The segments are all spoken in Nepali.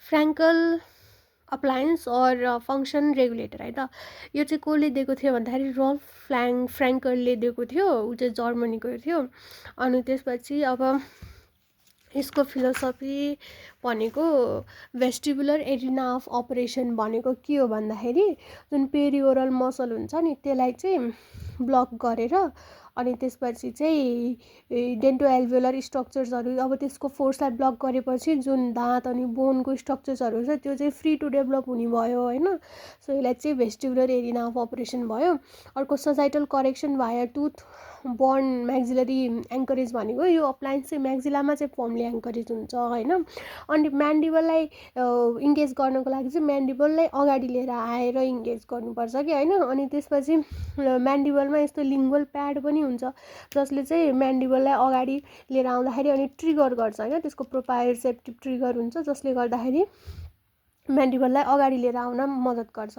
फ्र्याङ्कल अप्लायन्स अर फङ्सन रेगुलेटर है त। यो चाहिँ कसले दिएको थियो भन्दाखेरि रल्फ फ्र्याङ्कलले दिएको थियो, ऊ चाहिँ जर्मनीको थियो। अनि त्यसपछि अब यसको फिलोसफी भनेको भेस्टिबुलर एरिना अफ अपरेसन भनेको के हो भन्दाखेरि जुन पेरिओरल मसल हुन्छ नि त्यसलाई चाहिँ ब्लक गरेर अनि त्यसपछि चाहिँ डेन्टो एल्भेलर स्ट्रक्चर्सहरू अब त्यसको फोर्सलाई ब्लक गरेपछि जुन दाँत अनि बोनको स्ट्रक्चर्सहरू छ त्यो चाहिँ फ्री टु डेभलप हुने भयो होइन। सो यसलाई चाहिँ भेस्टिबुलर एरिना अफ अपरेसन भयो। अर्को सोसाइटल करेक्सन भाया टुथ बर्न म्याक्सिलरी एङ्करेज भनेको यो अप्लायन्स चाहिँ म्याक्सिलामा चाहिँ फर्मली एङ्करेज हुन्छ होइन। अनि म्यान्डिबललाई इङ्गेज गर्नको लागि चाहिँ म्यान्डिबललाई अगाडि लिएर आएर इङ्गेज गर्नुपर्छ कि होइन। अनि त्यसपछि म्यान्डिबलमा यस्तो लिङ्गुअल प्याड पनि हुन्छ जसले चाहिँ म्यान्डिबललाई अगाडि लिएर आउँदाखेरि अनि ट्रिगर गर्छ होइन। त्यसको प्रोपायोसेप्टिभ ट्रिगर हुन्छ जसले गर्दाखेरि म्यान्डिबललाई अगाडि लिएर आउन मद्दत गर्छ।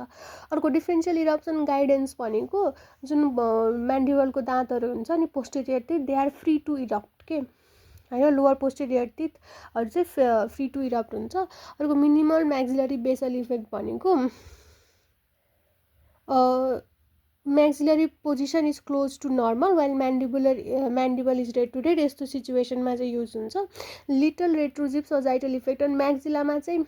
अर्को डिफ्रेन्सियल इरप्सन गाइडेन्स भनेको जुन म्यान्डिबलको दाँतहरू हुन्छ नि posterior teeth they are free to erupt के होइन। लोवर पोस्टेरियर टिथहरू चाहिँ फ्री टु इरप्ट हुन्छ। अर्को मिनिमल म्याक्सिलरी बेसल इफेक्ट भनेको maxillary position is close to normal while mandible is retruded, यस्तो सिचुएसनमा चाहिँ युज हुन्छ। लिटल रेट्रुजिभ सोजाइटल इफेक्ट अनि म्याक्सिलामा चाहिँ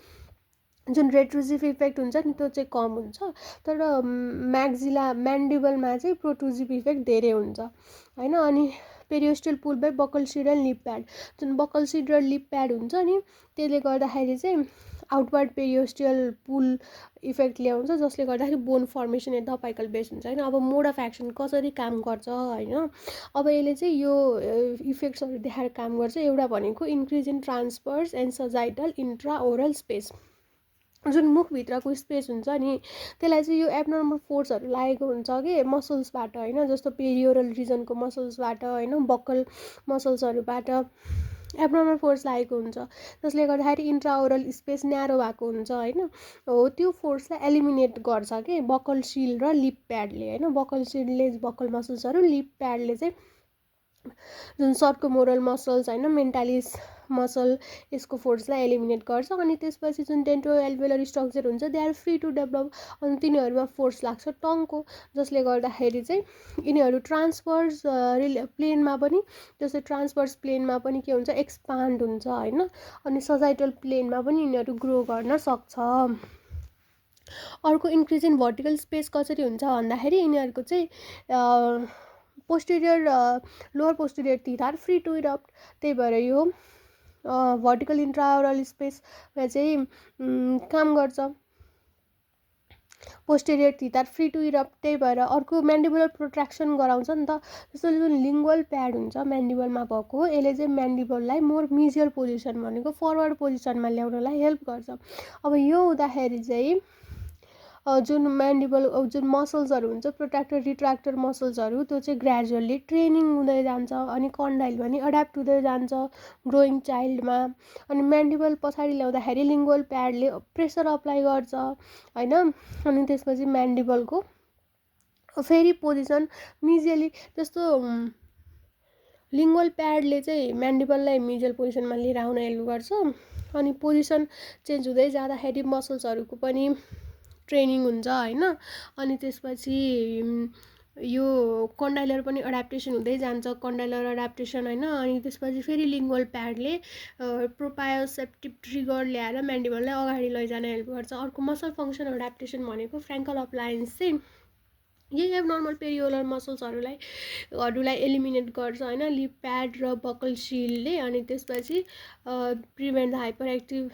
जुन रेट्रुजिभ इफेक्ट हुन्छ नि त्यो चाहिँ कम हुन्छ, तर म्यान्डिबलमा चाहिँ प्रोट्रुजिभ इफेक्ट धेरै हुन्छ होइन। अनि periosteal pull by buccal side and lip pad, जुन बकल सिड र लिप प्याड हुन्छ नि त्यसले गर्दाखेरि चाहिँ आउटवर्ड पेरियोस्टल पुल इफेक्ट ल्याउँछ जसले गर्दाखेरि बोन फर्मेसन यता पाइकल बेस हुन्छ होइन। अब मोड अफ एक्सन कसरी काम गर्छ होइन। अब यसले चाहिँ यो इफेक्ट्सहरू देखाएर काम गर्छ। एउटा भनेको increase in transfers and sagittal intra oral space, जुन मुखभित्रको स्पेस हुन्छ नि त्यसलाई चाहिँ यो एब्नर्मल फोर्सहरू लागेको हुन्छ कि मसल्सबाट होइन, जस्तो पेरियोरल रिजनको मसल्सबाट होइन बक्कल मसल्सहरूबाट एब्नर्मल फोर्स लागेको हुन्छ जसले गर्दाखेरि इन्ट्राओरल स्पेस न्यारो भएको हुन्छ होइन। हो त्यो फोर्सलाई एलिमिनेट गर्छ कि बक्कल सिल र लिप प्याडले होइन। बक्कल सिलले बक्कल मसल्सहरू, लिप प्याडले चाहिँ जुन सर्कोमोरल मसल्स होइन मेन्टालिस मसल यसको फोर्सलाई एलिमिनेट गर्छ। अनि त्यसपछि जुन डेन्टो एल्भेलर स्ट्रक्चर हुन्छ they are free to develop, अनि तिनीहरूमा फोर्स लाग्छ टङको जसले गर्दाखेरि चाहिँ यिनीहरू ट्रान्सफर्स प्लेनमा पनि, जस्तै ट्रान्सफर्स प्लेनमा पनि के हुन्छ एक्सपान्ड हुन्छ होइन। अनि सजाइटल प्लेनमा पनि यिनीहरू ग्रो गर्न सक्छ। अर्को इन्क्रिज इन भर्टिकल स्पेस कसरी हुन्छ भन्दाखेरि यिनीहरूको चाहिँ posterior lower posterior teeth are free to erupt, त्यही भएर यो भर्टिकल इन्ट्राओरल स्पेसमा चाहिँ काम गर्छ। Posterior teeth are free to erupt, त्यही भएर अर्को म्यान्डिबुलर प्रोट्र्याक्सन गराउँछ नि त। जस्तो जुन लिङ्गुअल प्याड हुन्छ म्यान्डिबलमा भएको यसले चाहिँ म्यान्डिबललाई मोर मिजियल पोजिसन भनेको फरवर्ड पोजिसनमा ल्याउनलाई हेल्प गर्छ। अब यो हुँदाखेरि चाहिँ जुन म्यान्डिबल जुन मसल्सहरू हुन्छ प्रोट्र्याक्टर रिट्र्याक्टर मसल्सहरू त्यो चाहिँ ग्रेजुअल्ली ट्रेनिङ हुँदै जान्छ अनि कन्डाइल पनि एड्याप्ट हुँदै जान्छ ग्रोइङ चाइल्डमा। अनि म्यान्डिबल पछाडि ल्याउँदाखेरि लिङ्गुअल प्याडले प्रेसर अप्लाई गर्छ होइन। अनि त्यसपछि म्यान्डिबलको फेरि पोजिसन मिजियली, जस्तो लिङ्गुअल प्याडले चाहिँ म्यान्डिबललाई मिजियल पोजिसनमा लिएर आउन हेल्प गर्छ। अनि पोजिसन चेन्ज हुँदै जाँदाखेरि मसल्सहरूको पनि ट्रेनिङ हुन्छ होइन। अनि त्यसपछि यो कन्डाइलर पनि एड्याप्टेसन हुँदै जान्छ, कन्डाइलर एड्याप्टेसन होइन। अनि त्यसपछि फेरि लिङ्गुअल प्याडले प्रोपायोसेप्टिभ ट्रिगर ल्याएर म्यान्डिबललाई अगाडि लैजान हेल्प गर्छ। अर्को मसल फङ्सन एड्याप्टेसन भनेको फ्र्याङ्कल अप्लायन्स चाहिँ यही एब्नर्मल पेरियोरल मसल्सहरूलाई एलिमिनेट गर्छ होइन लिप प्याड र बकल सिलले। अनि त्यसपछि prevent the hyper active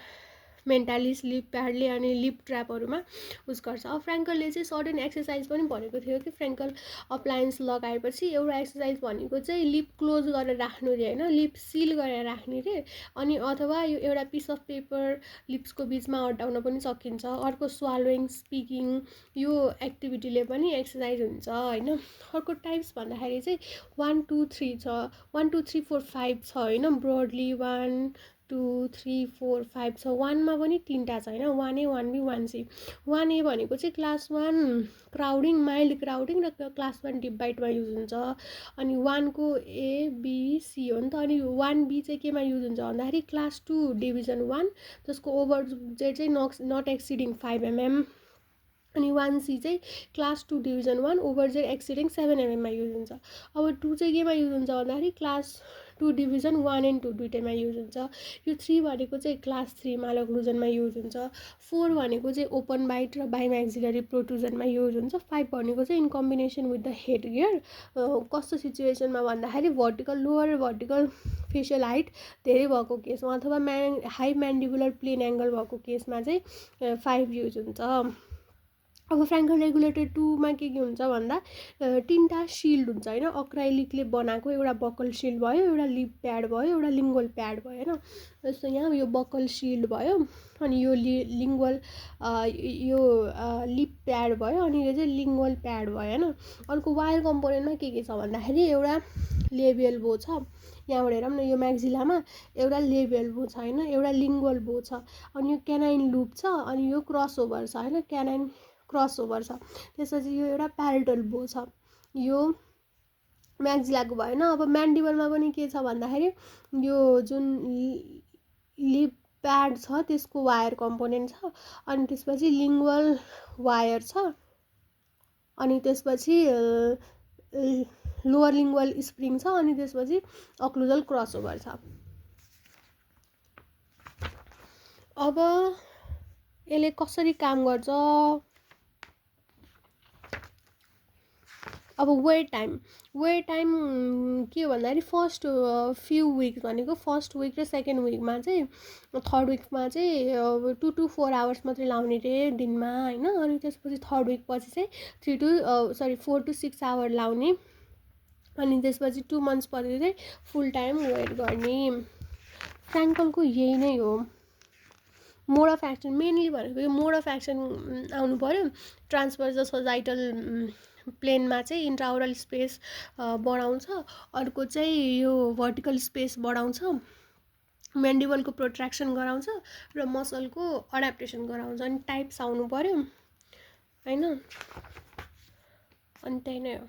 mentalis lip प्याडले अनि लिप ट्र्यापहरूमा उस गर्छ। अब फ्र्याङ्कलले चाहिँ सर्टेन एक्सर्साइज पनि भनेको थियो कि फ्र्याङ्कल अप्लायन्स लगाएपछि एउटा एक्सर्साइज भनेको चाहिँ लिप क्लोज गरेर राख्नु रे होइन, लिप सिल गरेर राख्ने रे। अनि अथवा यो एउटा पिस अफ पेपर लिप्सको बिचमा अड्डाउन पनि सकिन्छ। अर्को स्वालोइङ स्पिकिङ यो एक्टिभिटीले पनि एक्सर्साइज हुन्छ होइन। अर्को टाइप्स भन्दाखेरि चाहिँ 1 2 3 छ, 1 2 3 4 5 छ होइन ब्रोडली 1 2 3 4 5 छ 1 मा पनि तीनटा छ हैन 1A 1B 1C 1A भनेको चाहिँ क्लास 1 क्राउडिङ माइल्ड क्राउडिङ र क्लास 1 डिभाइडमा युज हुन्छ अनि 1 को A B C हो नि त अनि 1B चाहिँ केमा युज हुन्छ भन्दाखेरि क्लास 2 डिभिजन 1 जसको ओभर चाहिँ नट एक्सिडिङ 5 mm अनि 1C चाहिँ class 2 division 1 overjet exceeding 7 mm मा युज हुन्छ अब 2 चाहिँ केमा युज हुन्छ भन्दाखेरि क्लास 2 डिभिजन 1 and 2 दुईटैमा युज हुन्छ यो 3 भनेको चाहिँ क्लास 3 मालोक्लुजनमा युज हुन्छ 4 भनेको चाहिँ ओपन बाइट र बाइम्याक्सिलरी प्रोट्रुजनमा युज हुन्छ 5 भनेको चाहिँ in combination with the head gear कस्तो सिचुएसनमा भन्दाखेरि भर्टिकल लोअर र भर्टिकल फेसियल हाइट धेरै भएको केसमा अथवा हाई म्यान्डिबुलर प्लेन एङ्गल भएको केसमा चाहिँ 5 युज हुन्छ अब फ्र्याङ्कल रेगुलेटर 2 मा के हुन्छ भन्दा तीनटा शिल्ड हुन्छ हैन अक्राइलिकले बनाएको एउटा बकल शिल्ड भयो एउटा लिप प्याड भयो एउटा लिङ्गुअल प्याड भयो हैन जस्तो यहाँ यो बकल शिल्ड भयो अनि यो लिङ्गुअल यो लिप प्याड भयो अनि यो चाहिँ लिङ्गुअल प्याड भयो हैन अर्को वायर कम्पोनेन्टमा के छ भन्दाखेरि एउटा लेबियल बो छ यहाँबाट हेरौँ न यो म्याक्सिलामा एउटा लेबियल बो छ हैन एउटा लिङ्गुअल बो छ अनि यो क्यानाइन लुप छ अनि यो क्रसओभर छ हैन क्यानाइन क्रसओभर छ त्यसपछि यो एउटा प्यारेटल बो छ यो म्याक्सिलाको भएन अब म्यान्डिबलमा पनि के छ भन्दाखेरि यो जुन लिप प्याड छ त्यसको वायर कम्पोनेन्ट छ अनि त्यसपछि लिङ्गुअल वायर छ अनि त्यसपछि लोअर लिङ्गुअल स्प्रिङ छ अनि त्यसपछि अक्लुजल क्रसओभर छ अब यसले कसरी काम गर्छ अब वेट टाइम के हो भन्दाखेरि फर्स्ट फ्यु विक्स भनेको फर्स्ट विक र सेकेन्ड विकमा चाहिँ थर्ड विकमा चाहिँ 2 to 4 आवर्स मात्रै लाउने रे दिनमा हैन अनि त्यसपछि थर्ड विक पछि चाहिँ 4 to 6 आवर लाउने अनि त्यसपछि 2 मन्थ्स पछि चाहिँ फुल टाइम वेट गर्ने फ्र्याङ्कलको यही नै हो मोड अफ एक्सन मेनली भनेको यो मोड अफ एक्सन आउनु पर्यो ट्रान्सभर्स सोजाइटल प्लेनमा चाहिँ इन्ट्राओरल स्पेस बढाउँछ अर्को चाहिँ यो भर्टिकल स्पेस बढाउँछ म्यान्डिबलको प्रोट्र्याक्सन गराउँछ र मसलको अड्याप्टेसन गराउँछ अनि टाइप्स आउनु पर्यो हैन अनि त्यही नै हो